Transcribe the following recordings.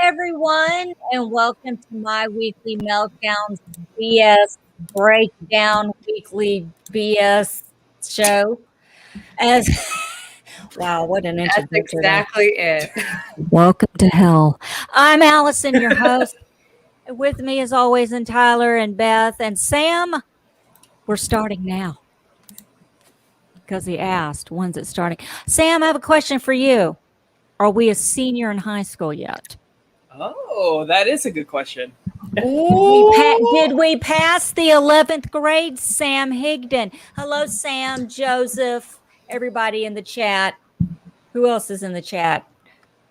everyone, and welcome to my weekly Meltdowns BS breakdown weekly BS show. As wow, what an That's introduction! exactly it. Welcome to hell. I'm Allison, your host. With me, as always, and Tyler and Beth and Sam. We're starting now because he asked, "When's it starting?" Sam, I have a question for you. Are we a senior in high school yet? Oh, that is a good question. Did we pass the 11th grade, Sam Higdon? Hello, Sam, Joseph, everybody in the chat. Who else is in the chat?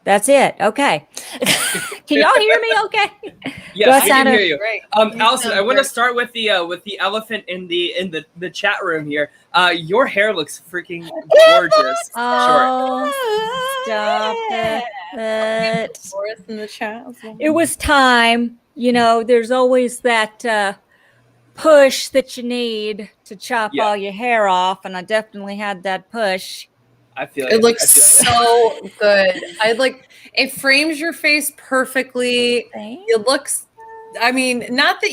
That's it. Okay. Can y'all hear me okay? Yes, we can hear you. Great. Allison, I want to start with the elephant in the chat room here. Your hair looks freaking gorgeous. Oh, stop it. In the chat. It was time. You know, there's always that push that you need to chop all your hair off, and I definitely had that push. I feel it looks so good. It frames your face perfectly. It looks, I mean, not that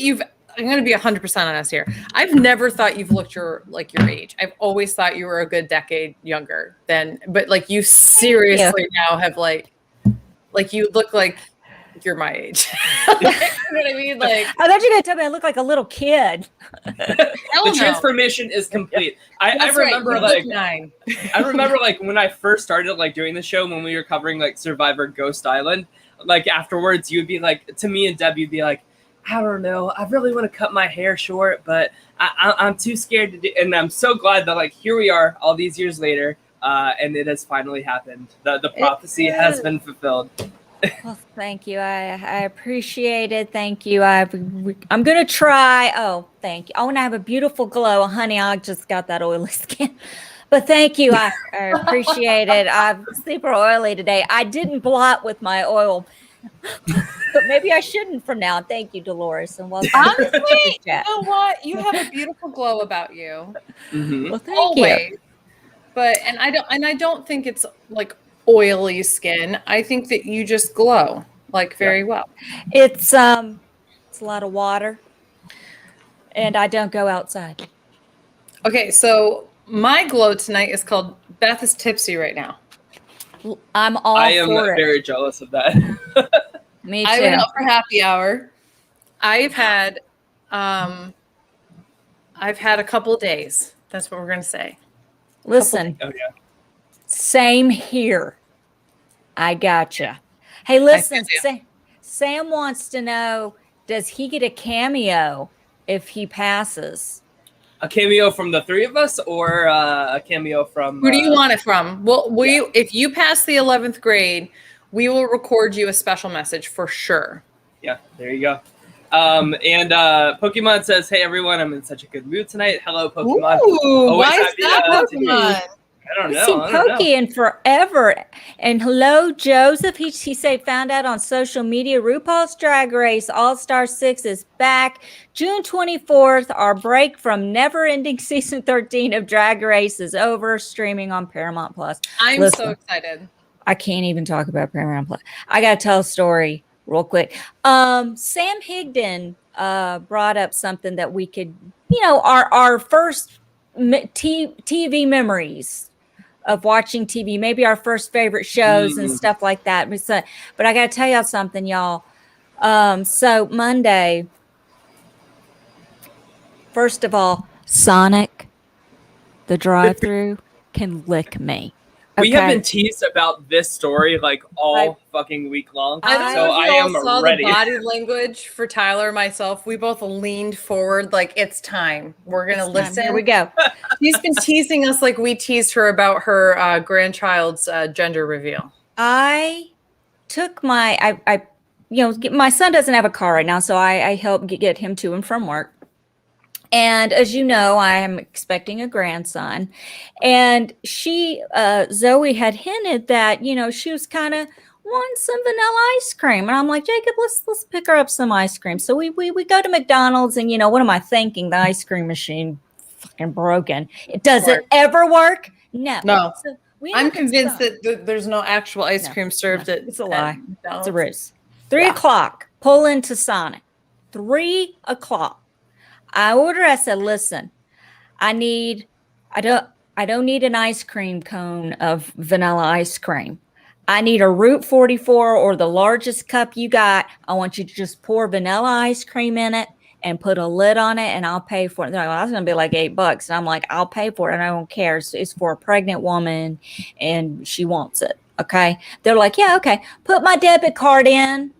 I'm going to be 100% honest here. I've never thought you've looked your age. I've always thought you were a good decade younger but you seriously now have you look like you're my age. You know what I mean? I thought you were going to tell me I look like a little kid. The transformation is complete. I remember right. I remember when I first started doing the show, when we were covering Survivor Ghost Island, afterwards you would be to me and Deb, you'd be like, I don't know, I really want to cut my hair short, but I'm too scared to do. And I'm so glad that here we are all these years later, and it has finally happened. The prophecy has been fulfilled. Well, thank you. I appreciate it. Thank you. I'm gonna try. Oh, thank you. Oh, and I have a beautiful glow, honey. I just got that oily skin, but thank you. I appreciate it. I'm super oily today. I didn't blot with my oil, but maybe I shouldn't from now. Thank you, Dolores, and welcome. Honestly, you know what? You have a beautiful glow about you. Mm-hmm. Well, thank you. But I don't think it's oily skin. I think that you just glow very well. It's a lot of water, and I don't go outside. Okay, so my glow tonight is called Beth is tipsy right now. I'm all I am for it. very jealous of that. Me too. I went out for happy hour. I've had a couple of days. That's what we're gonna say. Listen. Oh yeah. Same here. I gotcha. Hey, listen, Sam wants to know, does he get a cameo if he passes? A cameo from the three of us, or a cameo from... Who do you want it from? Well, if you pass the 11th grade, we will record you a special message for sure. Yeah, there you go. And Pokemon says, hey, everyone, I'm in such a good mood tonight. Hello, Pokemon. Ooh, why is that, Pokemon? I don't know. I haven't seen Pokey in forever. And hello, Joseph. He said, found out on social media, RuPaul's Drag Race All-Star 6 is back. June 24th, our break from never-ending season 13 of Drag Race is over, streaming on Paramount+. I'm so excited. I can't even talk about Paramount+. I got to tell a story real quick. Sam Higdon brought up something that we could, our first TV memories of watching TV, maybe our first favorite shows and stuff like that. But I got to tell y'all something, y'all. So Monday, first of all, Sonic, the drive-through, can lick me. We have been teased about this story all fucking week long. I don't know if you all saw ready. The body language for Tyler and myself. We both leaned forward it's time. We're going to listen. Here we go. She's been teasing us like we teased her about her grandchild's gender reveal. I took my son doesn't have a car right now, so I help get him to and from work. And as you know, I am expecting a grandson, and Zoe had hinted that, she was kind of wanting some vanilla ice cream. And I'm like, Jacob, let's pick her up some ice cream. So we go to McDonald's, and what am I thinking? The ice cream machine fucking broken. Does it ever work? No. I'm convinced that there's no actual ice cream served at it's a lie. It's a ruse. 3 o'clock, pull into Sonic. 3 o'clock. I said, listen, I don't need an ice cream cone of vanilla ice cream. I need a Route 44 or the largest cup you got. I want you to just pour vanilla ice cream in it and put a lid on it, and I'll pay for it. They're like, well, that's going to be like $8. And I'm like, I'll pay for it, and I don't care. It's for a pregnant woman, and she wants it. Okay. They're like, yeah, okay. Put my debit card in.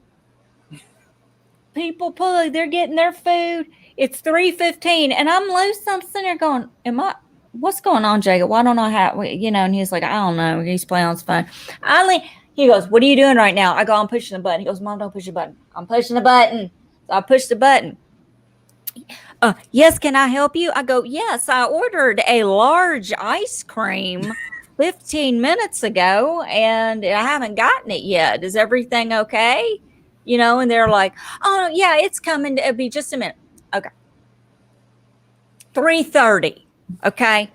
People they're getting their food. It's 3:15, and I'm loose. I'm sitting there going, what's going on, Jacob? Why don't I have, and he's like, I don't know. He's playing on his phone. He goes, what are you doing right now? I go, I'm pushing the button. He goes, Mom, don't push the button. I'm pushing the button. So I push the button. Yes, can I help you? I go, yes, I ordered a large ice cream 15 minutes ago, and I haven't gotten it yet. Is everything okay? And they're like, oh, yeah, it's coming. It'll be just a minute. Okay. 3:30. Okay.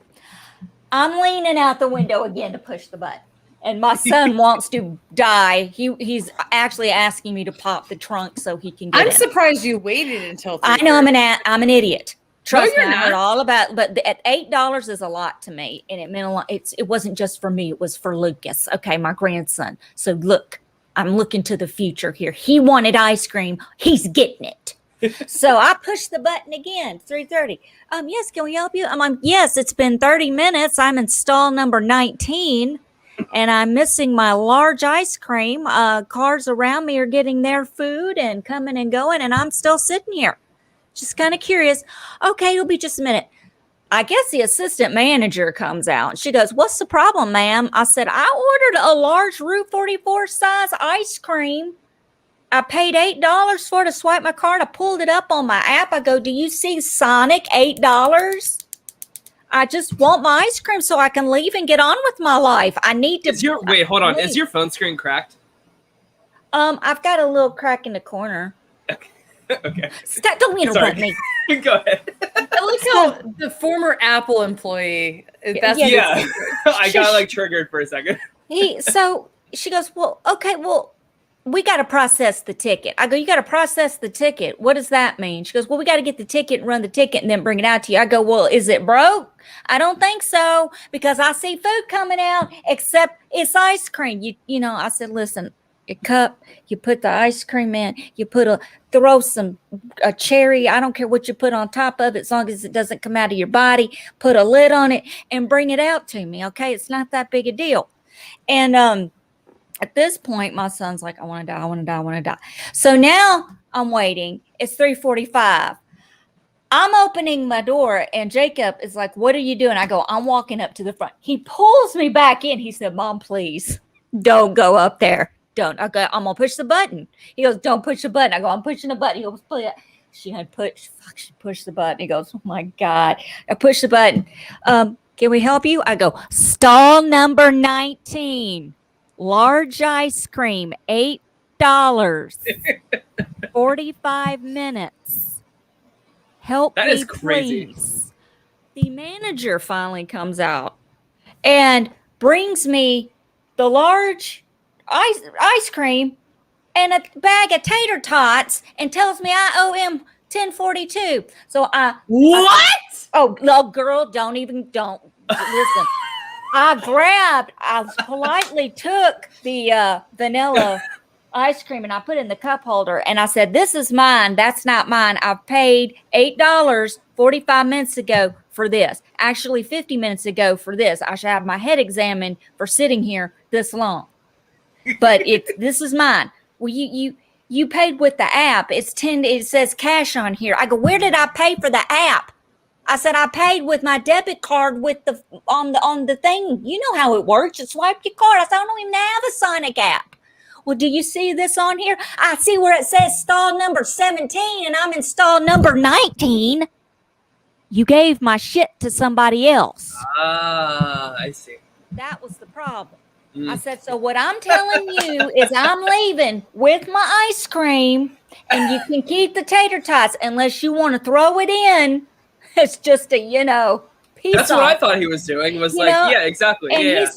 I'm leaning out the window again to push the button. And my son wants to die. He's actually asking me to pop the trunk so he can get I'm in. surprised you waited until 3:30. I know I'm an idiot. Trust me, you're I heard not. all about, but at $8 is a lot to me, and it meant a lot. It wasn't just for me; it was for Lucas. Okay, my grandson. So look, I'm looking to the future here. He wanted ice cream. He's getting it. So I pushed the button again. 3:30. Yes, can we help you? I'm like, yes. It's been 30 minutes. I'm in stall number 19, and I'm missing my large ice cream. Cars around me are getting their food and coming and going, and I'm still sitting here. Just kind of curious. Okay, it'll be just a minute. I guess the assistant manager comes out. She goes, what's the problem, ma'am? I said, I ordered a large Route 44 size ice cream. I paid $8 for it to swipe my card. I pulled it up on my app. I go, do you see Sonic? $8? I just want my ice cream so I can leave and get on with my life. I need to. Wait, hold on. Is your phone screen cracked? I've got a little crack in the corner. Okay. Stop, don't interrupt me. Go ahead. I like how the former Apple employee. That's Yeah. I got triggered for a second. So she goes, well, okay, well, we got to process the ticket. I go, you got to process the ticket. What does that mean? She goes, well, we got to get the ticket and run the ticket and then bring it out to you. I go, well, is it broke? I don't think so, because I see food coming out, except it's ice cream. I said, listen, a cup, you put the ice cream in, you throw a cherry. I don't care what you put on top of it, as long as it doesn't come out of your body. Put a lid on it and bring it out to me. Okay. It's not that big a deal. And, at this point, my son's like, I want to die. So now I'm waiting. It's 3:45. I'm opening my door, and Jacob is like, what are you doing? I go, I'm walking up to the front. He pulls me back in. He said, Mom, please don't go up there. Don't. I go, I'm going to push the button. He goes, don't push the button. I go, I'm pushing the button. He goes, push it. She pushed the button. He goes, oh my God. I push the button. Can we help you? I go, stall number 19. Large ice cream, $8. 45 minutes. Help that me, is crazy. please. The manager finally comes out and brings me the large ice cream and a bag of tater tots and tells me I owe him $10.42. So What? No, girl, don't listen. I politely took the vanilla ice cream and I put it in the cup holder and I said, this is mine. That's not mine. I've paid $8 45 minutes ago for this. Actually, 50 minutes ago for this. I should have my head examined for sitting here this long. But this is mine. Well, you paid with the app. It says cash on here. I go, where did I pay for the app? I said, I paid with my debit card on the thing. You know how it works. You swipe your card. I said, I don't even have a Sonic app. Well, do you see this on here? I see where it says stall number 17 and I'm in stall number 19. You gave my shit to somebody else. I see. That was the problem. I said, so what I'm telling you is I'm leaving with my ice cream and you can keep the tater tots unless you want to throw it in. It's just a, piece. That's what I thought he was doing. Yeah, exactly. And yeah.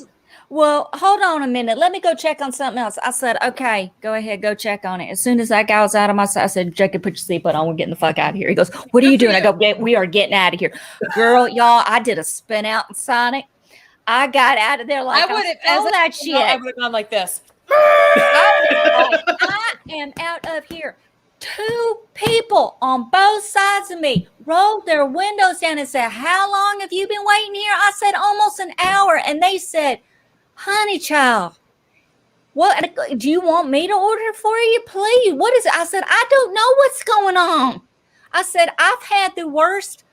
Well, hold on a minute. Let me go check on something else. I said, okay, go ahead, go check on it. As soon as that guy was out of my sight, I said, Jacob, put your seatbelt on. We're getting the fuck out of here. He goes, what are you doing? I go, we are getting out of here. Girl, y'all, I did a spin out in Sonic. I got out of there like all that shit. I would have gone like this. I am out of here. 2 people on both sides of me rolled their windows down and said, how long have you been waiting here? I said, almost an hour. And they said, honey child, what do you want me to order for you? Please. What is it? I said, I don't know what's going on. I said, I've had the worst.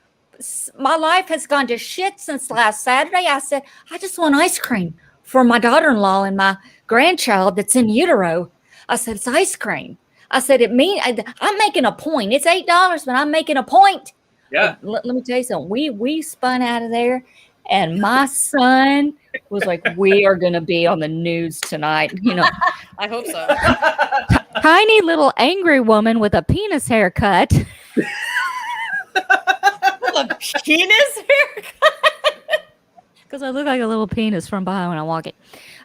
My life has gone to shit since last Saturday. I said, I just want ice cream for my daughter-in-law and my grandchild that's in utero. I said, it's ice cream. I said, I'm making a point. It's $8, but I'm making a point. Yeah. Let me tell you something. We spun out of there, and my son was like, we are going to be on the news tonight. You know, I hope so. Tiny little angry woman with a penis haircut. A penis haircut? Because I look like a little penis from behind when I'm walking.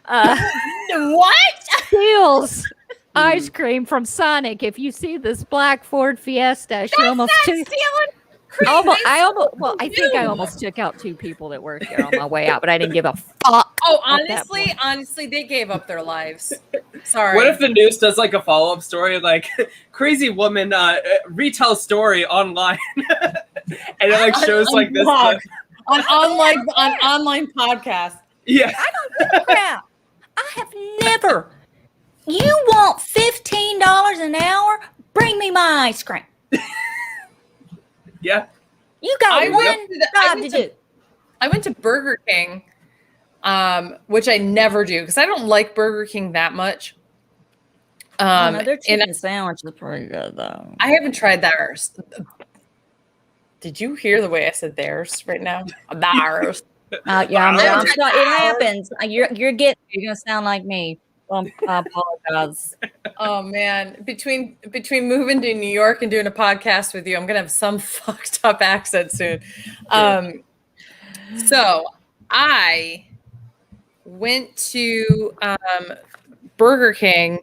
What? Steals ice cream from Sonic. If you see this black Ford Fiesta, she almost took. I think I almost took out 2 people that worked there on my way out, but I didn't give a fuck. Oh, honestly, they gave up their lives. Sorry. What if the news does like a follow-up story, like crazy woman retail story online, and it like shows like this on online podcast? Yeah. I don't give a crap. I have never. You want $15 an hour? Bring me my ice cream. Yeah. You got one job to do. I went to Burger King, which I never do because I don't like Burger King that much. Their chicken sandwich is pretty good though. I haven't tried theirs. Did you hear the way I said theirs right now? Theirs. Yeah, it happens. You're gonna sound like me. I apologize. Oh man, between moving to New York and doing a podcast with you, I'm gonna have some fucked up accent soon. So I went to Burger King,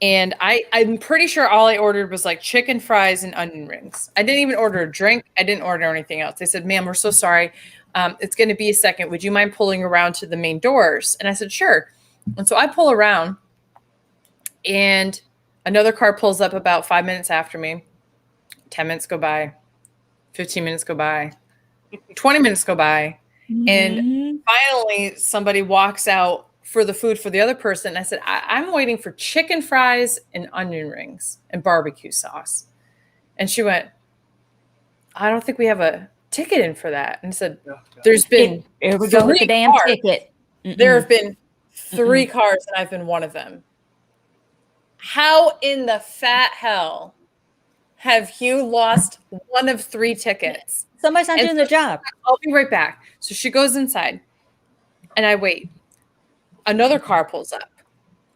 and I'm pretty sure all I ordered was like chicken fries and onion rings. I didn't even order a drink. I didn't order anything else. They said, "Ma'am, we're so sorry. It's going to be a second. Would you mind pulling around to the main doors?" And I said, "Sure." And so I pull around, and another car pulls up about 5 minutes after me. 10 minutes go by, 15 minutes go by, 20 minutes go by. Mm-hmm. And finally, somebody walks out for the food for the other person. I said, I'm waiting for chicken fries and onion rings and barbecue sauce. And she went, I don't think we have a ticket in for that. And I said, there's been here we go with the damn ticket. There have been 3 cars, and I've been one of them. How in the fat hell have you lost one of 3 tickets? Somebody's not doing their job. I'll be right back. So she goes inside, and I wait. Another car pulls up.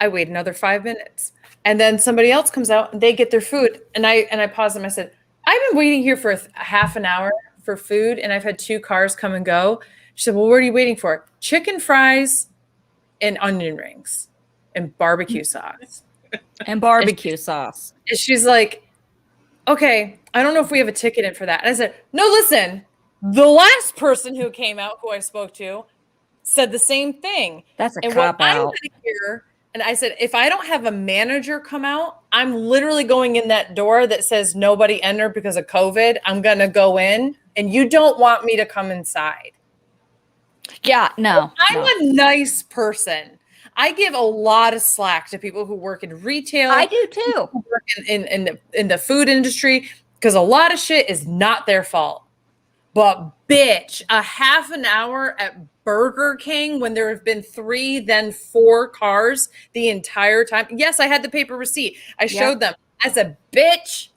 I wait another 5 minutes, and then somebody else comes out, and they get their food. And I paused them. I said, I've been waiting here for half an hour for food, and I've had 2 cars come and go. She said, well, what are you waiting for? Chicken fries and onion rings and barbecue sauce. And barbecue sauce. And she's like, okay, I don't know if we have a ticket in for that. And I said, no, listen, the last person who came out, who I spoke to, said the same thing. That's a and cop what I'm out. gonna hear, and I said, if I don't have a manager come out, I'm literally going in that door that says nobody enter because of COVID. I'm going to go in, and you don't want me to come inside. Yeah, no. I'm a nice person. I give a lot of slack to people who work in retail. I do too. Who work in the food industry, because a lot of shit is not their fault. But bitch, a half an hour at Burger King when there have been 3, then 4 cars the entire time. Yes, I had the paper receipt. I showed them. I said, bitch,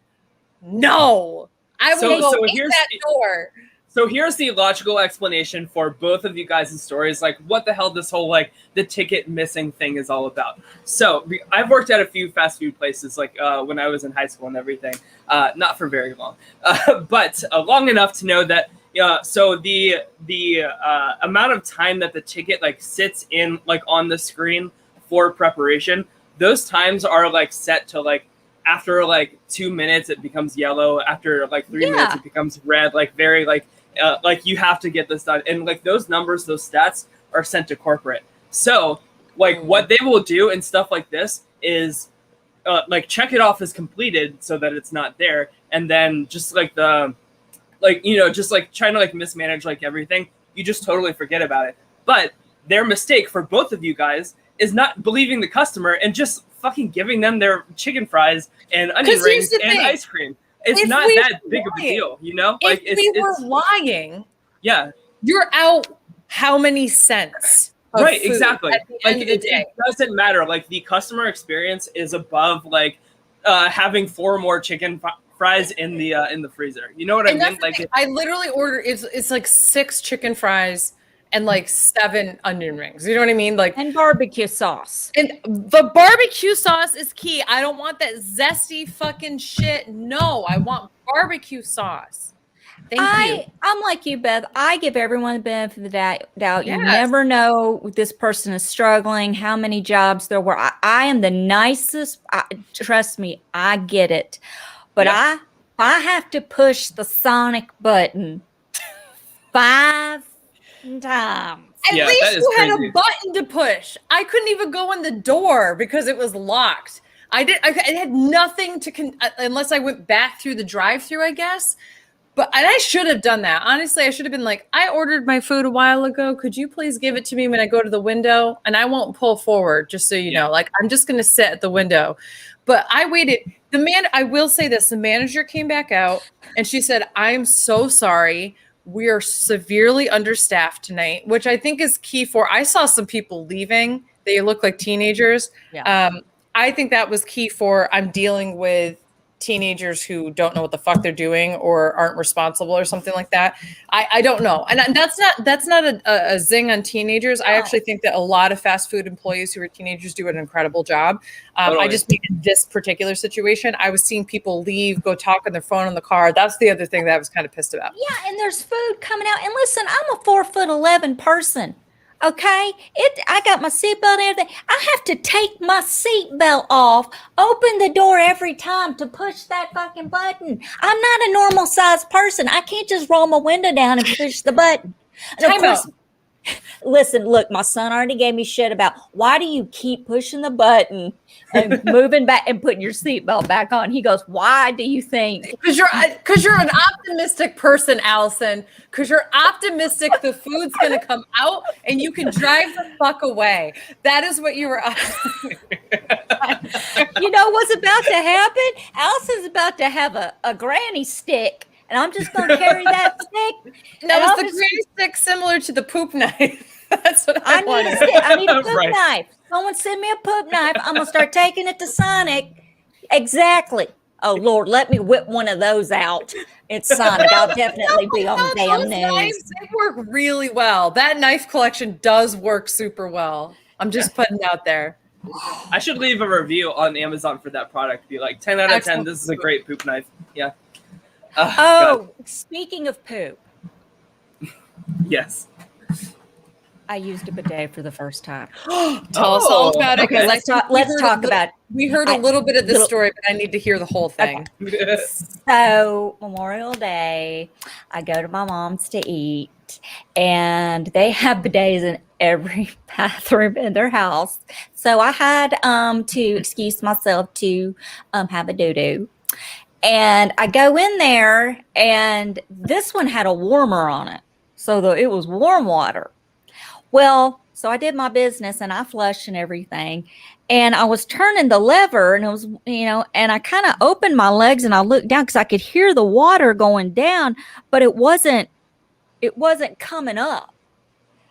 no. I will go in that door. So here's the logical explanation for both of you guys' stories, like what the hell this whole like the ticket missing thing is all about. So I've worked at a few fast food places, like when I was in high school and everything, not for very long, but long enough to know that Yeah, so the amount of time that the ticket like sits in like on the screen for preparation, those times are like set to like after like 2 minutes it becomes yellow, after like 3 minutes it becomes red, like very like you have to get this done, and like those numbers, those stats are sent to corporate. So like what they will do and stuff like this is like check it off as completed so that it's not there, and then just like the like, you know, just like trying to like mismanage like everything, you just totally forget about it. But their mistake for both of you guys is not believing the customer and just fucking giving them their chicken fries and onion rings and ice cream. It's not that big of a deal, you know? Like if we were lying, yeah, you're out how many cents? Right, exactly. Like it doesn't matter. Like the customer experience is above like having 4 more chicken fries in the freezer. You know what I mean? Like I literally order it's like 6 chicken fries and like 7 onion rings. You know what I mean? Like and barbecue sauce. And the barbecue sauce is key. I don't want that zesty fucking shit. No, I want barbecue sauce. Thank you. I'm like you, Beth. I give everyone the benefit of the doubt. Yes. You never know if this person is struggling, how many jobs there were. I am the nicest. Trust me, I get it. But I have to push the Sonic button 5 times. At least you had a button to push. I couldn't even go in the door because it was locked. I had nothing to unless I went back through the drive-through, I guess. And I should have done that. Honestly, I should have been like, I ordered my food a while ago. Could you please give it to me when I go to the window? And I won't pull forward, just so you know. Like, I'm just going to sit at the window. But I waited. I will say this. The manager came back out and she said, I'm so sorry. We are severely understaffed tonight, which I think is key I saw some people leaving. They look like teenagers. Yeah. I think that was key I'm dealing with teenagers who don't know what the fuck they're doing or aren't responsible or something like that. I don't know. And that's not a zing on teenagers. No. I actually think that a lot of fast food employees who are teenagers do an incredible job. Totally. I just mean in this particular situation, I was seeing people leave, go talk on their phone in the car. That's the other thing that I was kind of pissed about. Yeah, and there's food coming out. And listen, I'm a 4'11" person. Okay, I got my seatbelt and everything. I have to take my seatbelt off, open the door every time to push that fucking button. I'm not a normal sized person. I can't just roll my window down and push the button. And of course, listen, look, my son already gave me shit about why do you keep pushing the button and moving back and putting your seatbelt back on. He goes, why do you think? Because you're an optimistic person, Allison. Because you're optimistic the food's going to come out and you can drive the fuck away. That is what you were. You know what's about to happen? Allison's about to have a granny stick. And I'm just going to carry that stick. Now, is the granny stick similar to the poop knife? That's what I want. I need a poop knife. Someone send me a poop knife. I'm going to start taking it to Sonic. Exactly. Oh, Lord, let me whip one of those out. It's Sonic. I'll definitely be on the damn news. They work really well. That knife collection does work super well. I'm just putting it out there. I should leave a review on Amazon for that product. Be like 10 out of 10. This is a great poop knife. Yeah. God. Speaking of poop. Yes. I used a bidet for the first time. Tell us all about it. Okay, let's talk about it. We heard a little bit of this story, but I need to hear the whole thing. Okay. So Memorial Day, I go to my mom's to eat, and they have bidets in every bathroom in their house. So I had to excuse myself to have a doo-doo. And I go in there, and this one had a warmer on it. So it was warm water. Well, so I did my business, and I flushed and everything. And I was turning the lever, and it was, and I kind of opened my legs, and I looked down because I could hear the water going down, but it wasn't coming up.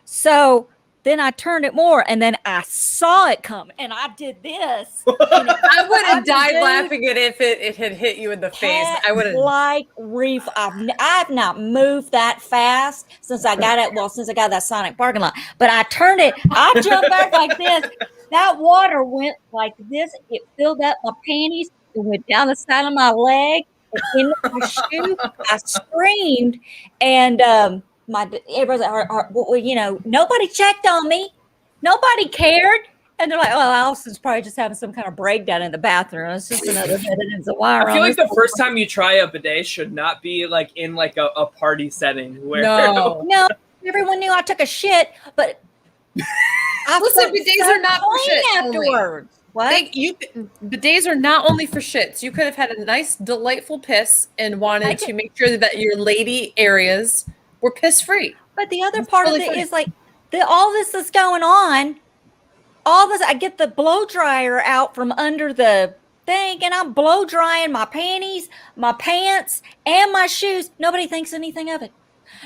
So then I turned it more, and then I saw it come, and I did this. I would have died laughing at if it had hit you in the face. I would have reef. I've not moved that fast since I got that Sonic parking lot. But I turned it. I jumped back like this. That water went like this. It filled up my panties. It went down the side of my leg. in my shoe. I screamed, and everybody's like, well, you know, nobody checked on me, nobody cared, and they're like, oh, Allison's probably just having some kind of breakdown in the bathroom. It's just another bit that ends a wire. I feel like the first time you try a bidet should not be like in like a party setting where No, everyone knew I took a shit, but listen, bidets are not for shit afterwards. What? Bidets are not only for shits. You could have had a nice, delightful piss and wanted to make sure that your lady areas were piss free. But the other part really of it is like all this is going on. All this, I get the blow dryer out from under the thing, and I'm blow drying my panties, my pants, and my shoes. Nobody thinks anything of it.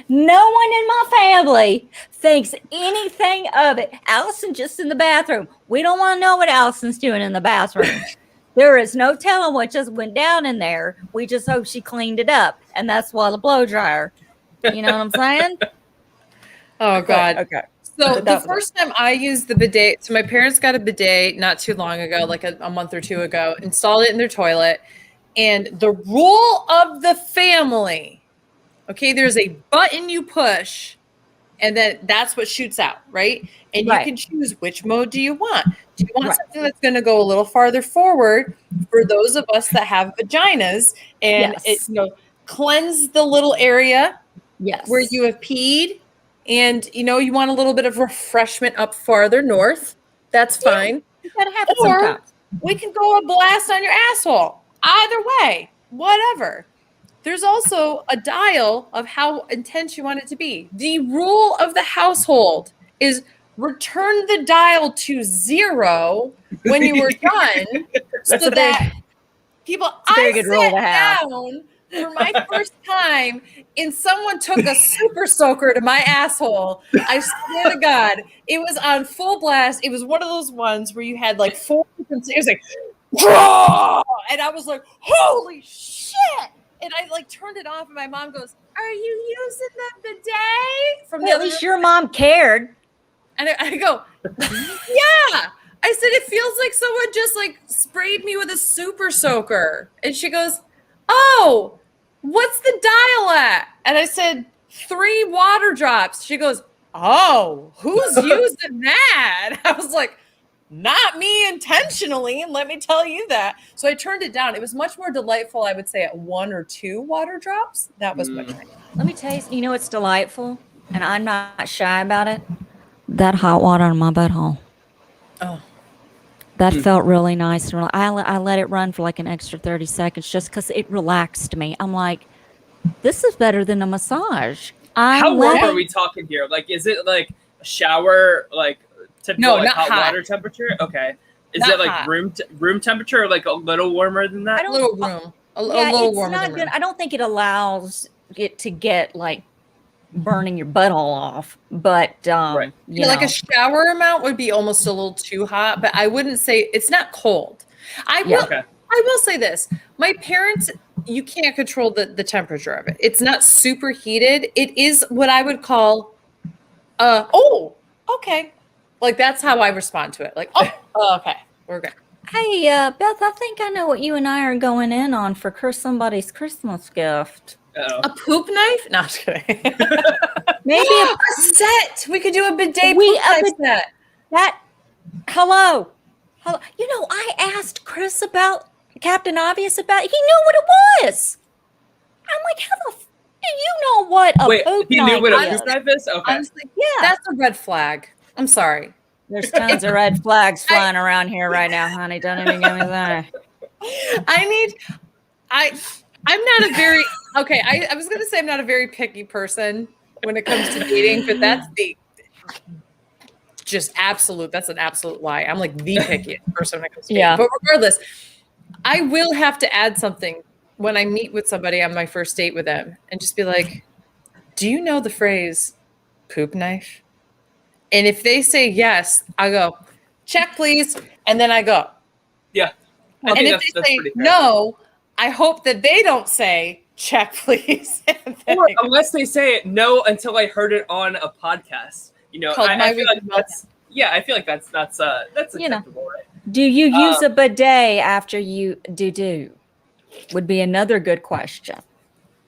No one in my family thinks anything of it. Allison just in the bathroom. We don't want to know what Allison's doing in the bathroom. There is no telling what just went down in there. We just hope she cleaned it up. And that's why the blow dryer. You know what I'm saying? Oh, God. Okay. So the first time I used the bidet, so my parents got a bidet not too long ago, like a month or two ago, installed it in their toilet. And the rule of the family, okay, there's a button you push, and then that's what shoots out, right? And you can choose which mode do you want. Do you want something that's going to go a little farther forward for those of us that have vaginas and it, you know, cleanse the little area where you have peed, and you know you want a little bit of refreshment up farther north? That's fine. You gotta have it or sometimes. We can go a blast on your asshole. Either way, whatever. There's also a dial of how intense you want it to be. The rule of the household is return the dial to 0 when you were done, so that people. I sat down for my first time, and someone took a super soaker to my asshole. I swear to God, it was on full blast. It was one of those ones where you had like 4 different. It was like, and I was like, holy shit. And I like turned it off, and my mom goes, "Are you using the bidet?" From at least your mom cared. And I go, "Yeah." I said, "It feels like someone just like sprayed me with a super soaker." And she goes, "Oh, what's the dial at?" And I said, 3 water drops. She goes, "Oh, who's using that?" I was like, not me intentionally, and let me tell you that. So I turned it down. It was much more delightful, I would say, at 1 or 2 water drops. That was much nicer. Let me tell you, you know, it's delightful, and I'm not shy about it. That hot water in my butthole. Oh. That felt really nice. I let it run for like an extra 30 seconds just because it relaxed me. I'm like, this is better than a massage. How warm are we talking here? Like, is it like a shower, like typical like hot water temperature? Okay. Is it like room temperature, or like a little warmer than that? A little room. A little warmer. Not good. I don't think it allows it to get like burning your butthole off, but you know. Like a shower amount would be almost a little too hot, but I wouldn't say it's not cold. I will say this. My parents, you can't control the temperature of it. It's not super heated. It is what I would call okay. Like, that's how I respond to it. Like, okay, we're good. Hey, Beth, I think I know what you and I are going in on for somebody's Christmas gift. A poop knife? No, I'm just kidding. Maybe a set. We could do a bidet poop knife set. Hello. You know, I asked Chris about Captain Obvious about. He knew what it was. I'm like, how the do you know what a poop he knife knew what a is? poop knife is? Okay. Honestly, that's a red flag. I'm sorry. There's tons of red flags flying around here right now, honey. Don't even get me there. I'm not a very I was gonna say I'm not a very picky person when it comes to dating, but that's that's an absolute lie. I'm like the pickiest person when it comes to dating. But regardless, I will have to add something when I meet with somebody on my first date with them and just be like, do you know the phrase poop knife? And if they say yes, I go, check please. And then I go. Yeah. And if they say no, I hope that they don't say check please. Or unless they say it no until I heard it on a podcast. You know, I feel like that's acceptable, right? Do you use a bidet after you do? would be another good question.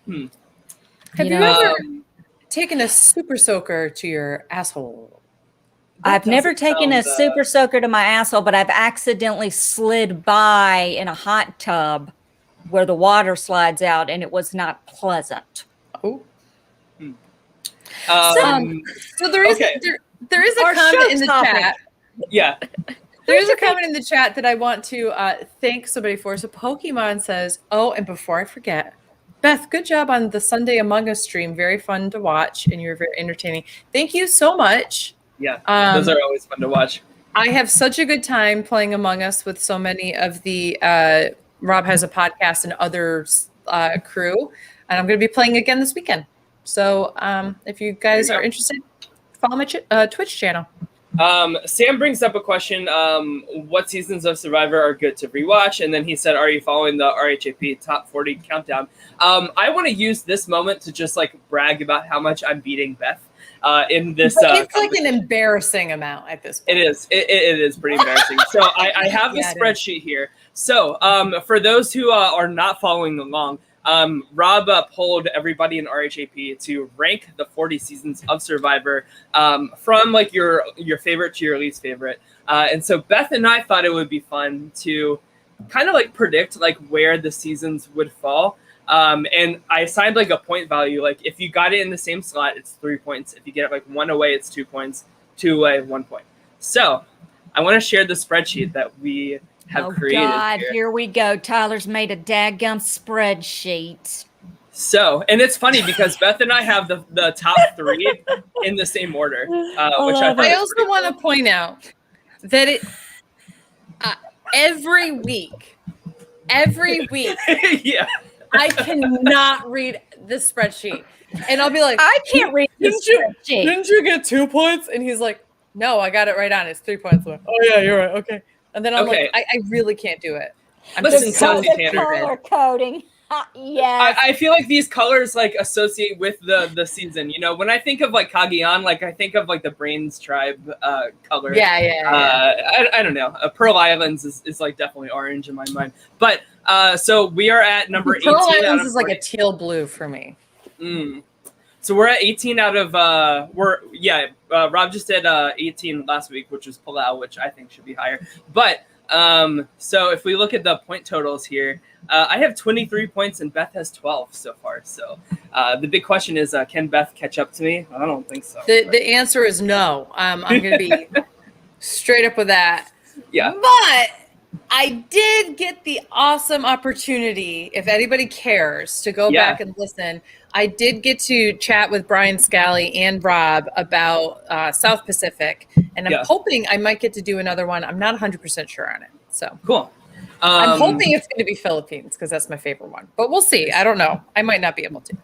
Have you know, ever taken a super soaker to your asshole? I've never taken a sound, super soaker to my asshole, but I've accidentally slid by in a hot tub where the water slides out, and it was not pleasant. Oh. Um, So there is okay. there is a Our comment show in the topic. chat. yeah. There is a comment in the chat that I want to thank somebody for. So Pokemon says, "Oh, and before I forget, Beth, good job on the Sunday Among Us stream. Very fun to watch, and you were very entertaining. Thank you so much. Yeah. Those are always fun to watch. I have such a good time playing Among Us with so many of the Rob Has a Podcast and others crew, and I'm going to be playing again this weekend. So if you guys are interested, follow my Twitch channel." Sam brings up a question. What seasons of Survivor are good to rewatch? And then he said, are you following the RHAP top 40 countdown? I want to use this moment to just like brag about how much I'm beating Beth in this. It's like an embarrassing amount at this point. It is. It is pretty embarrassing. So I have the spreadsheet here. So for those who are not following along, Rob polled everybody in RHAP to rank the 40 seasons of Survivor from like your favorite to your least favorite. And so Beth and I thought it would be fun to kind of like predict like where the seasons would fall. And I assigned like a point value. Like if you got it in the same slot, it's 3 points. If you get it like one away, it's 2 points. 2 away, 1 point. So I want to share the spreadsheet that we have created. Oh God, here we go. Tyler's made a daggum spreadsheet. So, and it's funny because Beth and I have the top 3 in the same order, which I also want to point out that it every week, yeah. I cannot read the spreadsheet, and I'll be like, I can't read this spreadsheet. Didn't you get 2 points? And he's like, no, I got it right on. It's 3 points. Like, oh yeah, you're right. Okay. And then I'm like, I really can't do it. I'm Listen, just so color coding. Yes. I feel like these colors like associate with the season. You know, when I think of like Cagayan, like I think of like the Brains tribe color. Yeah. I don't know. Pearl Islands is like definitely orange in my mind. But so we are at number 18. Pearl Islands is like a teal blue for me. So we're at 18 out of Rob just did 18 last week, which was Palau, which I think should be higher. But so if we look at the point totals here, I have 23 points and Beth has 12 so far. So the big question is, can Beth catch up to me? I don't think so. The answer is no. I'm going to be straight up with that. Yeah. But I did get the awesome opportunity, if anybody cares, to go back and listen. I did get to chat with Brian Scally and Rob about South Pacific, and I'm hoping I might get to do another one. I'm not 100% sure on it. So cool. I'm hoping it's going to be Philippines because that's my favorite one. But we'll see. I don't know. I might not be able to.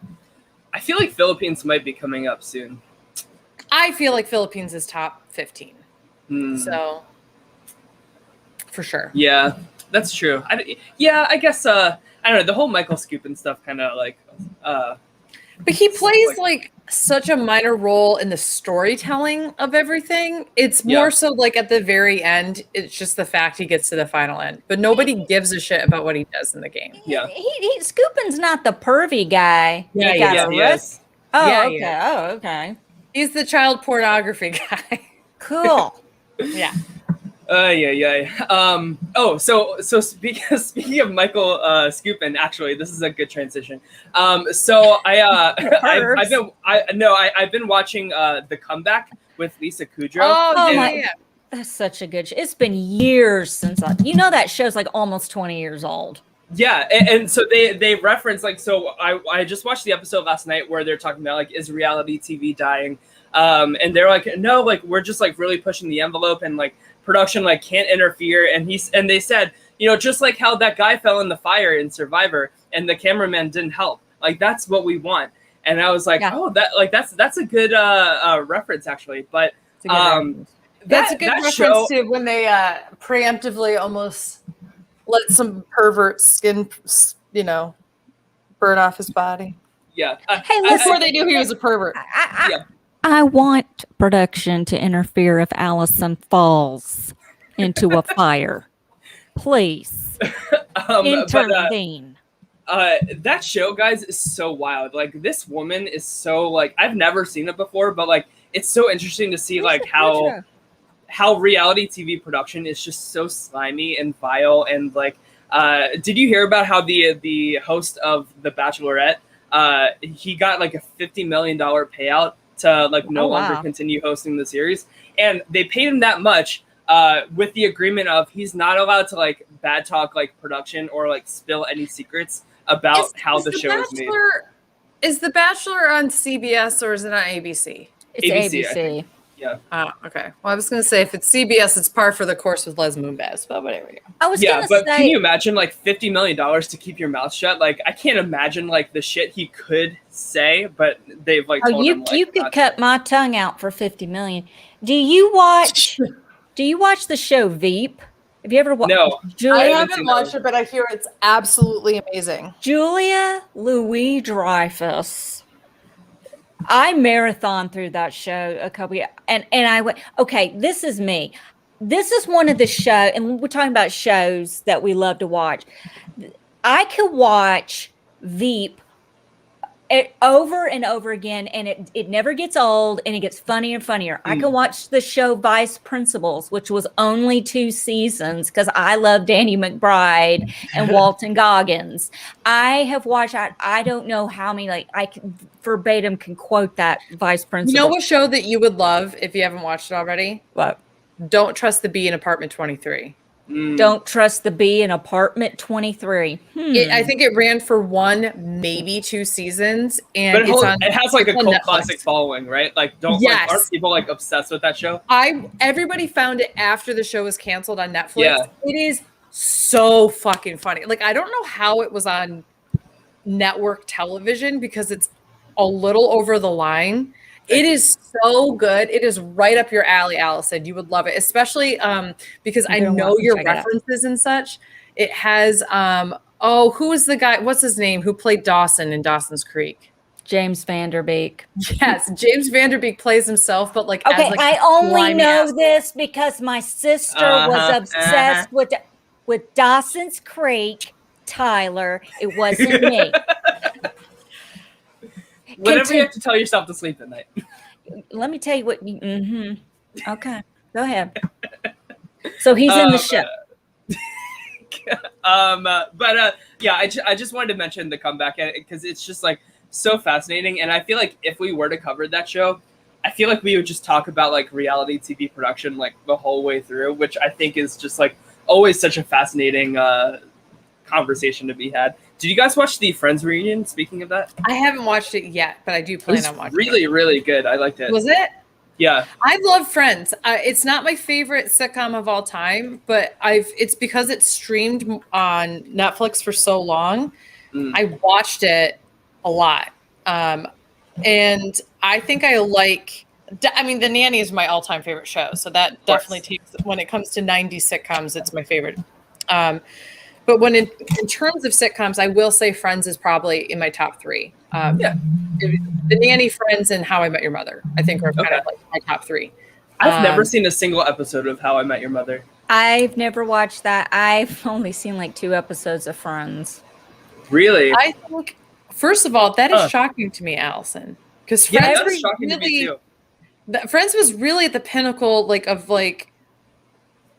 I feel like Philippines might be coming up soon. I feel like Philippines is top 15. So for sure. Yeah, that's true. I guess I don't know. The whole Michael Scoopin stuff kind of like. But he plays like such a minor role in the storytelling of everything. It's more so like at the very end, it's just the fact he gets to the final end. But nobody gives a shit about what he does in the game. Yeah. Scoopin's not the pervy guy. Yeah, yes. Oh, Yeah, okay. yeah. Oh, okay. He's the child pornography guy. Cool. Yeah. So speaking of Michael Scoopin, actually, this is a good transition. So I've been watching The Comeback with Lisa Kudrow. Oh yeah. That's such a good It's been years since that show's like almost 20 years old. Yeah, and so they reference like, so I just watched the episode last night where they're talking about like, is reality TV dying? And they're like, no, like we're just like really pushing the envelope and like production like can't interfere. And they said, just like how that guy fell in the fire in Survivor and the cameraman didn't help. Like that's what we want. And I was like, that's a good reference actually. But that's a good reference to when they preemptively almost let some pervert skin, burn off his body. Yeah. Hey, listen, before they knew he was a pervert. I want production to interfere if Allison falls into a fire. Please intervene. that show, guys, is so wild. Like, this woman is so, like, I've never seen it before, but like, it's so interesting to see like how reality TV production is just so slimy and vile. And like, did you hear about how the host of The Bachelorette, he got like a $50 million payout to like no longer continue hosting the series, and they paid him that much with the agreement of he's not allowed to like bad talk like production or like spill any secrets about how the show is made. Is The Bachelor on CBS or is it on ABC? It's ABC. Yeah. Okay. Well, I was going to say if it's CBS, it's par for the course with Les Moonves, but whatever. I was gonna say, can you imagine like $50 million to keep your mouth shut? Like, I can't imagine like the shit he could say, but they've like told him, like, you could cut my tongue out for $50 million. Do you watch the show Veep? Have you ever watched? No, I haven't watched it, but I hear it's absolutely amazing. Julia Louis-Dreyfus. I marathon through that show a couple years, and I went, okay, this is me. This is one of the show, and we're talking about shows that we love to watch. I could watch Veep over and over again, and it never gets old, and it gets funnier and funnier. I could watch the show Vice Principals, which was only 2 seasons, because I love Danny McBride and Walton Goggins. I have watched, I don't know how many, like I can verbatim can quote that Vice Principals. You know what show that you would love if you haven't watched it already? What? Don't Trust the Bee in Apartment 23. Don't Trust the Bee in Apartment 23. I think it ran for 1, maybe 2 seasons, and but it has like a cult Netflix. classic following, right? Like, like, aren't people like obsessed with that show? Everybody found it after the show was canceled on Netflix. Yeah. It is so fucking funny. Like, I don't know how it was on network television because it's a little over the line. It is so good. It is right up your alley, Allison. You would love it, especially because I know your references and such. It has who is the guy? What's his name? Who played Dawson in Dawson's Creek? James Van Der Beek. Yes, James Van Der Beek plays himself, but like okay, as, like, I only know this because my sister was obsessed with Dawson's Creek. Tyler, it wasn't me. Whenever you have to tell yourself to sleep at night. Let me tell you what. Okay, go ahead. So he's in the show. Yeah, I just wanted to mention the comeback because it's just like so fascinating, and I feel like if we were to cover that show, I feel like we would just talk about like reality TV production like the whole way through, which I think is just like always such a fascinating conversation to be had. Did you guys watch the Friends reunion? Speaking of that, I haven't watched it yet, but I do plan on watching. Really, really good. I liked it. Was it? Yeah, I love Friends. It's not my favorite sitcom of all time, but it's because it's streamed on Netflix for so long. I watched it a lot, and I think I like. I mean, The Nanny is my all-time favorite show, so that definitely takes. When it comes to 90s sitcoms, it's my favorite. But when in terms of sitcoms, I will say Friends is probably in my top 3. The Nanny, Friends, and How I Met Your Mother, I think are kind of like my top 3. I've never seen a single episode of How I Met Your Mother. I've never watched that. I've only seen like 2 episodes of Friends. Really? I think, first of all, that is shocking to me, Allison, because Friends that's shocking to me too. Friends was really at the pinnacle, like of like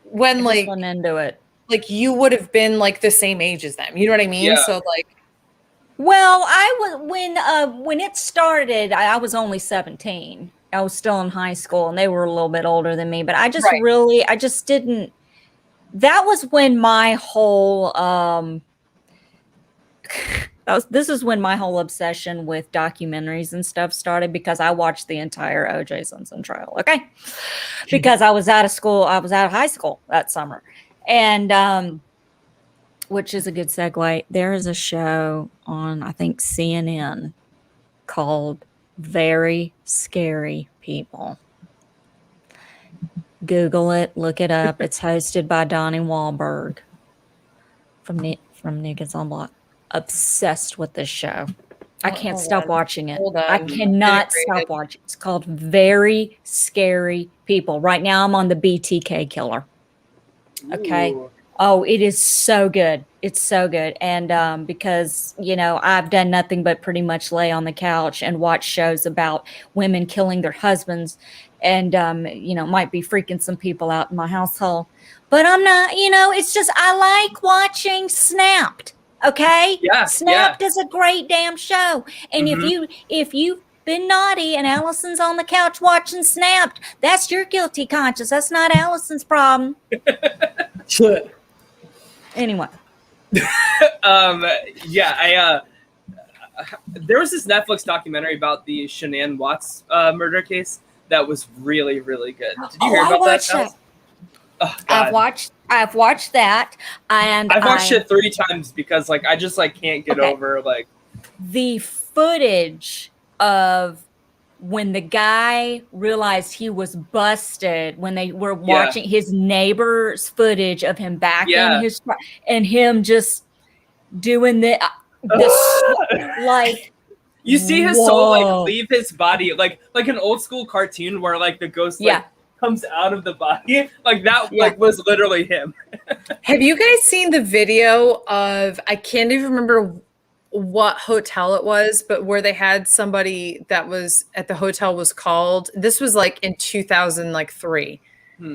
when I like went into it. Like you would have been like the same age as them. You know what I mean? Yeah. So like, well, I was when it started, I was only 17. I was still in high school, and they were a little bit older than me. But I just didn't. That was when my whole this is when my whole obsession with documentaries and stuff started, because I watched the entire O.J. Simpson trial. Okay, because I was out of school. I was out of high school that summer. And which is a good segue. There is a show on, I think, CNN called Very Scary People. Google it, look it up. It's hosted by Donnie Wahlberg from New Kids on Block. Obsessed with this show. I can't stop watching it. I cannot stop watching. It's called Very Scary People. Right now I'm on the BTK killer. Okay. Ooh. Oh, it is so good. It's so good. And because, I've done nothing but pretty much lay on the couch and watch shows about women killing their husbands and, might be freaking some people out in my household. But I'm not, it's just, I like watching Snapped. Okay. Yeah. Snapped is a great damn show. And if you've been naughty and Allison's on the couch watching Snapped, that's your guilty conscience. That's not Allison's problem. Anyway. There was this Netflix documentary about the Shanann Watts murder case that was really, really good. Did you hear about that? Oh, I've watched that, and I've watched it 3 times because I just can't get over the footage of when the guy realized he was busted, when they were watching his neighbor's footage of him back in his and him just doing this you see his soul leave his body like an old school cartoon where the ghost comes out of the body that was literally him. Have you guys seen the video of, I can't even remember what hotel it was, but where they had somebody that was at the hotel was called, this was in 2003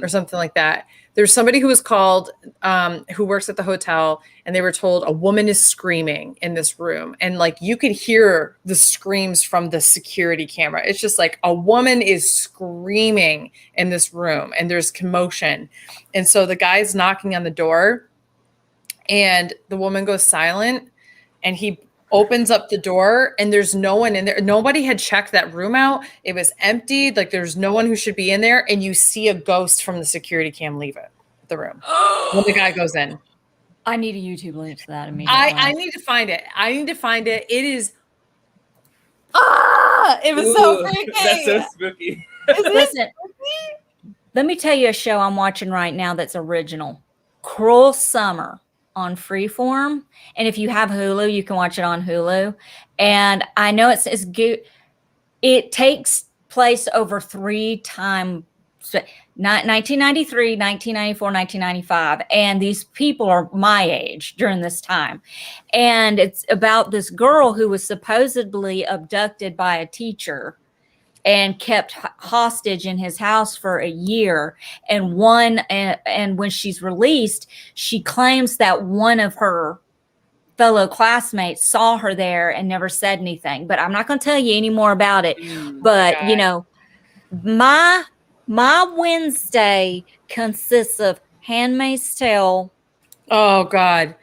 or something like that. There's somebody who was called, who works at the hotel, and they were told a woman is screaming in this room. And you could hear the screams from the security camera. It's just a woman is screaming in this room and there's commotion. And so the guy's knocking on the door and the woman goes silent and he opens up the door and there's no one in there. Nobody had checked that room out. It was empty. There's no one who should be in there. And you see a ghost from the security cam leave the room when the guy goes in. I need a YouTube link to that immediately. I need to find it. It is. It was so freaky. That's so spooky. Listen, let me tell you a show I'm watching right now that's original. Cruel Summer on Freeform, and if you have Hulu, you can watch it on Hulu. And I know it's good. It takes place over 3 times: 1993, 1994, 1995, and these people are my age during this time. And it's about this girl who was supposedly abducted by a teacher and kept hostage in his house for a year. And when she's released, she claims that one of her fellow classmates saw her there and never said anything. But I'm not going to tell you any more about it. But my Wednesday consists of Handmaid's Tale. Oh God.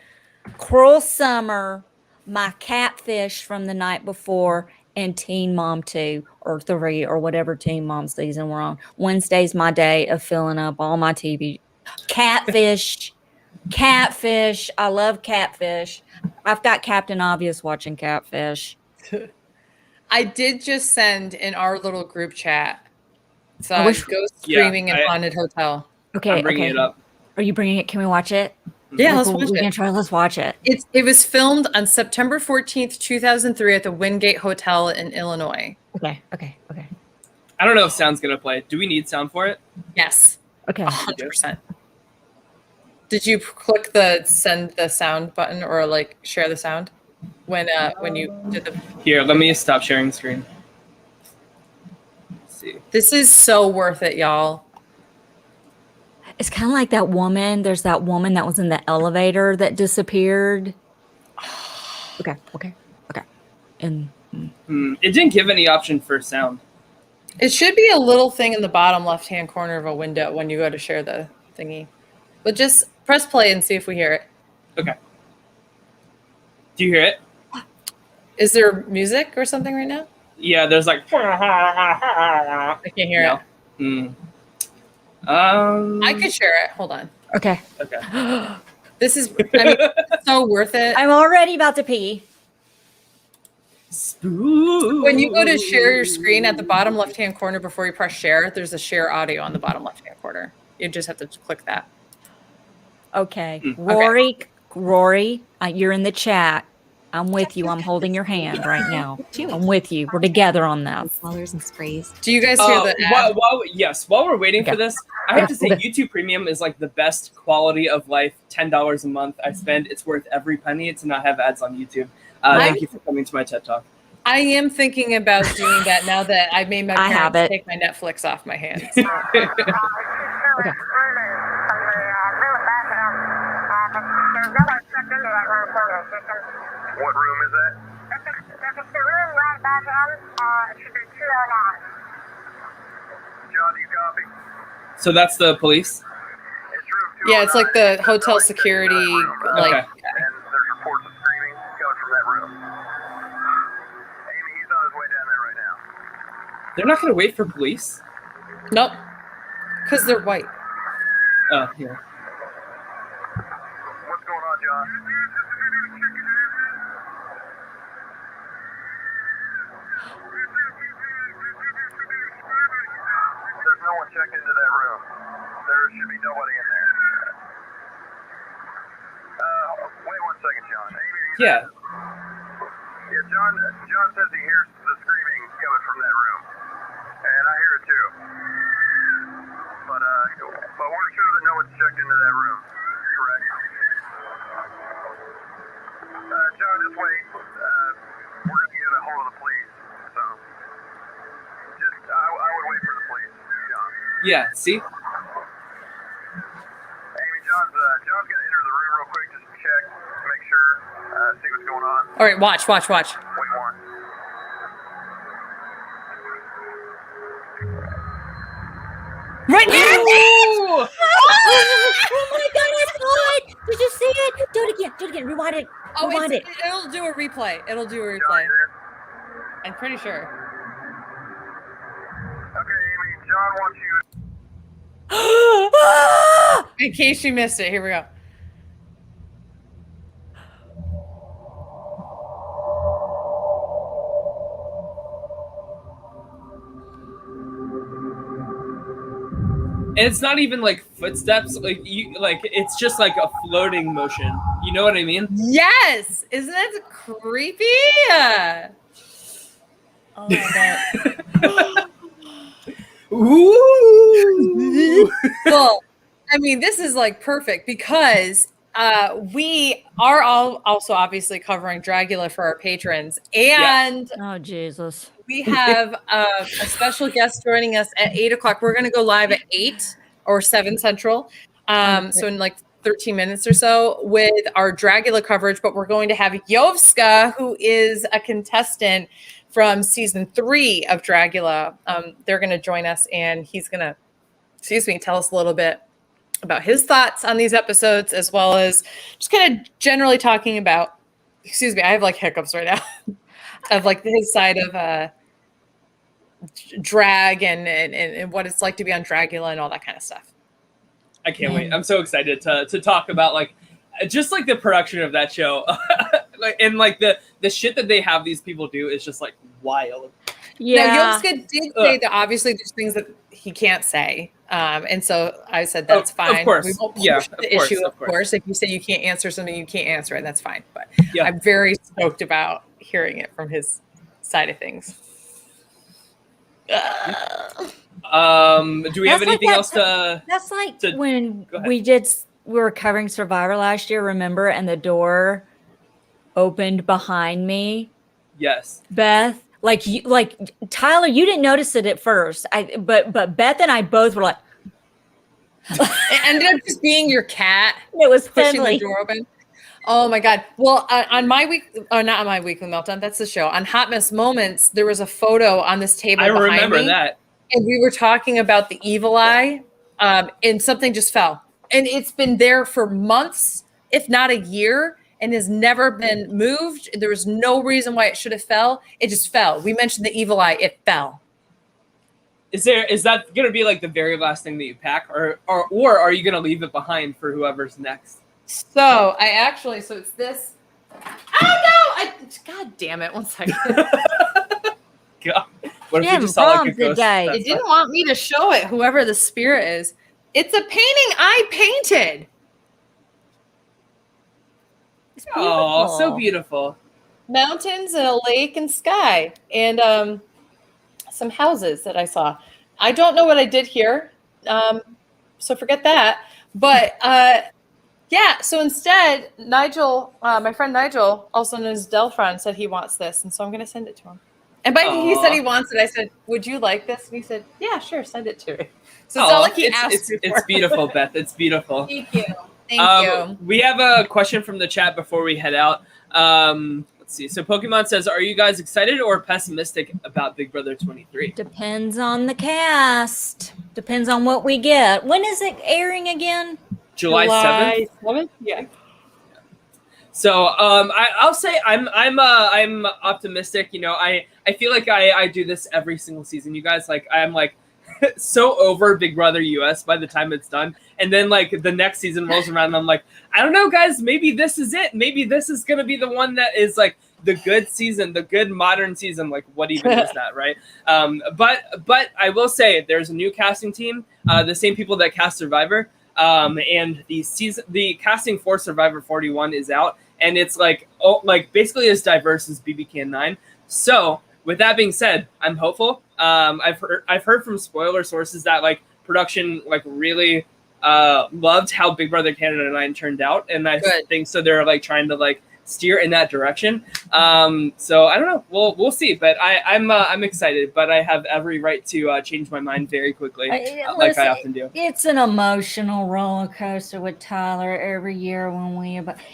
Cruel Summer, my Catfish from the night before, and Teen Mom 2 or 3 or whatever Teen Mom season we're on. Wednesday's my day of filling up all my TV. Catfish. I love Catfish. I've got Captain Obvious watching Catfish. I did just send in our little group chat. So Ghost Screaming in Haunted Hotel. Okay. I'm bringing it up. Are you bringing it? Can we watch it? Yeah, let's watch it. Let's watch it. It was filmed on September 14th, 2003 at the Wingate Hotel in Illinois. Okay. I don't know if sound's going to play. Do we need sound for it? Yes. Okay. 100%. Did you click the send the sound button or share the sound when you did the... Here, let me stop sharing the screen. Let's see. This is so worth it, y'all. It's kind of like that woman. There's that woman that was in the elevator that disappeared. Okay. And it didn't give any option for sound. It should be a little thing in the bottom left-hand corner of a window when you go to share the thingy. But just press play and see if we hear it. Okay. Do you hear it? Is there music or something right now? Yeah, there's I can't hear it. I could share it. Hold on. okay. This is so worth it. I'm already about to pee. When you go to share your screen at the bottom left-hand corner before you press share, there's a share audio on the bottom left-hand corner. You just have to click that. Okay. Rory, you're in the chat. I'm with you. I'm holding your hand right now. I'm with you. We're together on this. Colors and sprays. Do you guys hear the ad? While we're waiting for this, I have to say Okay. YouTube Premium is like the best quality of life. $10 a month I spend. It's worth every penny to not have ads on YouTube. Thank you for coming to my TED Talk. I am thinking about doing that now that I've made my parents take my Netflix off my hands. Okay. What room is that? It's the room right back in. It should be 209. John, you copy? So that's the police? It's room 209. Yeah, it's like the hotel security, like. Okay. And there's reports of screaming coming from that room. Amy, he's on his way down there right now. They're not going to wait for police? Nope. Because they're white. Oh, yeah. What's going on, John? There's no one checked into that room. There should be nobody in there. Wait 1 second, John. Amy, are you Yeah. there? Yeah, John says he hears the screaming coming from that room. And I hear it too. But we're sure that no one's checked into that room. Correct. John, just wait. We're going to get a hold of the police. So, I would wait for the police, John. Yeah, see? Amy, John's going to enter the room real quick just to check, to make sure, see what's going on. All right, watch. Wait one. Right now! Oh my God, I saw it. Did you see it? Do it again. Do it again. Rewind it. Oh, Rewind it. it'll do a replay. It'll do a John, replay. you there? I'm pretty sure. Okay, Amy, John wants you. In case you missed it, here we go. And it's not even like footsteps, it's just like a floating motion. You know what I mean? Yes! Isn't that creepy? Oh, that. Ooh. Well, I mean, this is like perfect because we are all also obviously covering Dragula for our patrons. And Oh, Jesus. we have a special guest joining us at 8 o'clock. We're going to go live at 8 or 7 Central. So in like 13 minutes or so with our Dragula coverage, but we're going to have Jovska, who is a contestant from season 3 of Dragula. They're going to join us and he's going to, tell us a little bit about his thoughts on these episodes, as well as just kind of generally talking about, I have like hiccups right now, of like his side of drag and what it's like to be on Dragula and all that kind of stuff. I can't wait. I'm so excited to talk about like just like the production of that show. And like the shit that they have these people do is just like wild. Yeah. Now, Jovska did say that obviously there's things that he can't say. And so I said, that's fine. Of course. We won't push Yeah, the issue, of course. If you say you can't answer something, you can't answer it. That's fine. But Yeah. I'm very stoked about hearing it from his side of things. Do we have That's like anything that- else to? That's like So, when go ahead. we were covering Survivor last year, remember? And the door opened behind me. Yes. Beth, like Tyler, you didn't notice it at first. But Beth and I both were like, It ended up just being your cat it was pushing Finley. the door open. Oh my God. Well, on my week, or not on my weekly meltdown, that's the show. On Hot Mess Moments, there was a photo on this table I behind remember me, that. and we were talking about the evil eye, and something just fell. And it's been there for months, if not a year, and has never been moved. There was no reason why it should have fell. It just fell. We mentioned the evil eye. It fell. Is that gonna be like the very last thing that you pack, or are you gonna leave it behind for whoever's next? So it's this. Oh no! God damn it! 1 second. God. What if Jim, we just saw like a wrong ghost? today. It didn't want me to show it, whoever the spirit is. It's a painting I painted. It's Oh, so beautiful. beautiful. mountains and a lake and sky and some houses that I saw. I don't know what I did here, so forget that. But yeah, so instead, Nigel, my friend Nigel, also known as Delfron, said he wants this, and so I'm going to send it to him. And he said he wants it. I said, "Would you like this?" And he said, "Yeah, sure, send it to me." So it's not like he asked me for It's beautiful, Beth. It's beautiful. Thank you. Thank you. We have a question from the chat before we head out. Let's see. So Pokemon says, "Are you guys excited or pessimistic about Big Brother 23?" Depends on the cast. Depends on what we get. When is it airing again? July 7th. Yeah. So I'll say I'm optimistic. You know, I feel like I do this every single season. You guys, like, I'm like so over Big Brother US by the time it's done, and then like the next season rolls around, and I'm like, I don't know, guys. Maybe this is it. Maybe this is gonna be the one that is like the good season, the good modern season. Like, what even is that, right? But I will say there's a new casting team, the same people that cast Survivor. And the casting for Survivor 41 is out, and it's like basically as diverse as BB Can 9. So with that being said, I'm hopeful. I've heard from spoiler sources that like production like really loved how Big Brother Canada 9 turned out, and I think so they're like trying to like steer in that direction. So I don't know. We'll see. But I'm excited. But I have every right to change my mind very quickly, like I often do. It's an emotional roller coaster with Tyler every year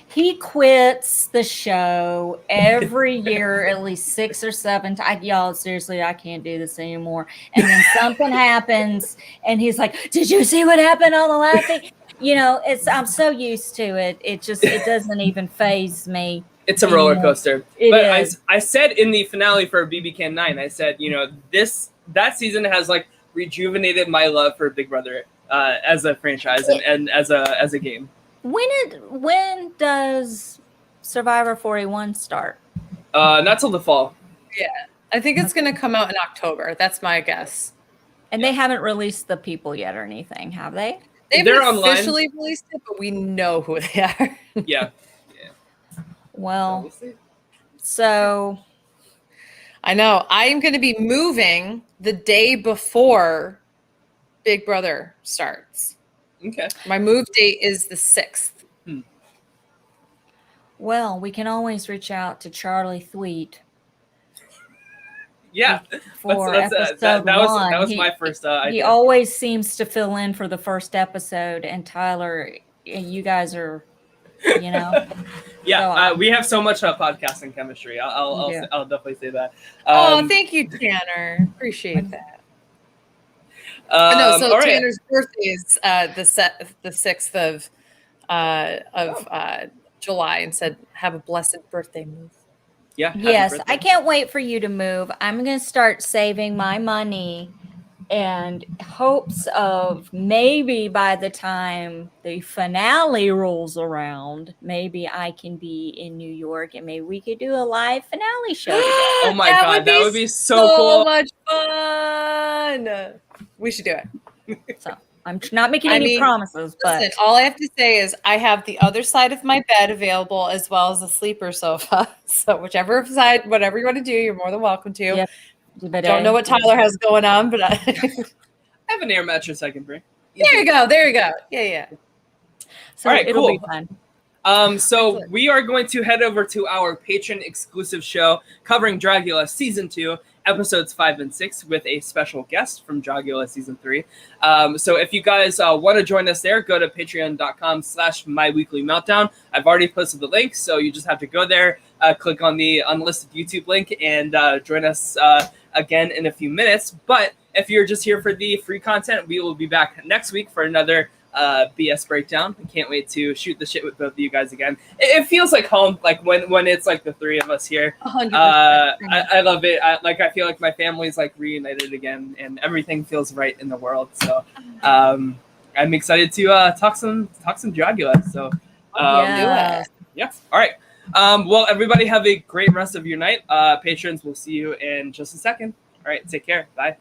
he quits the show every year at least 6 or 7 times. Y'all, seriously, I can't do this anymore. And then something happens, and he's like, "Did you see what happened on the last thing?" You know, I'm so used to it. It doesn't even faze me. It's a roller coaster. But I said in the finale for BB Can 9, I said, you know, that season has like rejuvenated my love for Big Brother as a franchise and as a game. When does Survivor 41 start? Not till the fall. Yeah, I think it's going to come out in October. That's my guess. And they haven't released the people yet or anything, have they? They're officially released it, but we know who they are. Yeah. Well, so I know I am going to be moving the day before Big Brother starts. Okay. My move date is the 6th. Well, we can always reach out to Charlie Thweet. Yeah, for episode that one. was my first idea. He always seems to fill in for the first episode, and Tyler, you guys are, you know. Yeah, we have so much podcasting chemistry. I'll definitely say that. Thank you, Tanner. Appreciate that. So Tanner's birthday is the 6th of July, and said, "Have a blessed birthday, move." Yeah. Yes, I can't wait for you to move. I'm going to start saving my money and hopes of maybe by the time the finale rolls around, maybe I can be in New York and maybe we could do a live finale show together. Oh my God, that would be so cool. So much fun. We should do it. So I'm not making any promises, but listen, all I have to say is I have the other side of my bed available as well as a sleeper sofa. So whichever side, whatever you want to do, you're more than welcome to. Yep. Don't know what Tyler has going on, but I have an air mattress I can bring. There you go. Yeah. So all right, it'll cool. be fun. So we are going to head over to our patron exclusive show covering Dragula Season 2, episodes 5 and 6 with a special guest from Dragula Season 3. So if you guys want to join us there, go to patreon.com/myweeklymeltdown. I've already posted the link, so you just have to go there, click on the unlisted YouTube link, and join us again in a few minutes. But if you're just here for the free content, we will be back next week for another BS breakdown. I can't wait to shoot the shit with both of you guys again. It feels like home, like when it's like the three of us here. 100%. I love it. I feel like my family's like reunited again, and everything feels right in the world. So I'm excited to talk some Dragula. So Yeah. yeah. All right. Well, everybody have a great rest of your night. Patrons, we'll see you in just a second. All right. Take care. Bye.